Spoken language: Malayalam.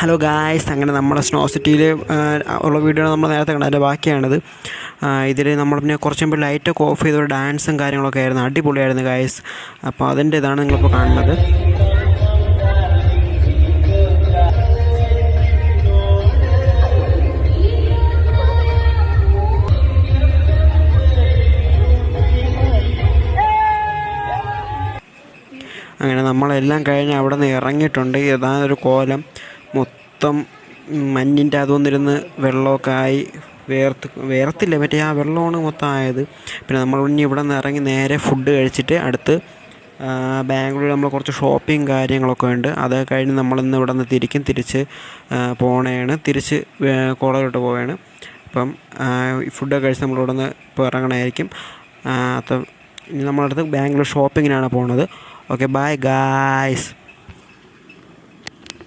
ഹലോ ഗായ്സ്, അങ്ങനെ നമ്മുടെ സ്നോ സിറ്റിയിൽ ഉള്ള വീഡിയോ നമ്മൾ നേരത്തെ കണ്ടത്, അതിൻ്റെ ബാക്കിയാണിത്. ഇതിൽ നമ്മൾ പിന്നെ കുറച്ച് മുമ്പ് ലൈറ്റൊക്കെ ഓഫ് ചെയ്തൊരു ഡാൻസും കാര്യങ്ങളൊക്കെ ആയിരുന്നു, അടിപൊളിയായിരുന്നു ഗായ്സ്. അപ്പോൾ അതിൻ്റെ ഇതാണ് നിങ്ങളിപ്പോൾ കാണുന്നത്. അങ്ങനെ നമ്മളെല്ലാം കഴിഞ്ഞ് അവിടെ നിന്ന് ഇറങ്ങിയിട്ടുണ്ട്. ഏതാണ്ടൊരു കോലം മൊത്തം മഞ്ഞിൻ്റെ അതൊന്നിരുന്ന് വെള്ളമൊക്കെ ആയി വേർത്തില്ല, മറ്റേ ആ വെള്ളമാണ് മൊത്തം ആയത്. പിന്നെ നമ്മൾ ഇനി ഇവിടെ നിന്ന് ഇറങ്ങി നേരെ ഫുഡ് കഴിച്ചിട്ട് അടുത്ത് ബാംഗ്ലൂർ നമ്മൾ കുറച്ച് ഷോപ്പിംഗ് കാര്യങ്ങളൊക്കെ ഉണ്ട്. അത് കഴിഞ്ഞ് നമ്മളിന്ന് ഇവിടെ നിന്ന് തിരിച്ച് തിരിച്ച് കോളേജിലോട്ട് പോവുകയാണ്. അപ്പം ഫുഡൊക്കെ കഴിച്ച് നമ്മളിവിടെ നിന്ന് ഇപ്പോൾ ഇറങ്ങണമായിരിക്കും. അപ്പം ഇനി നമ്മളടുത്ത് ബാംഗ്ലൂർ ഷോപ്പിങ്ങിനാണ് പോകുന്നത്. Okay, bye guys.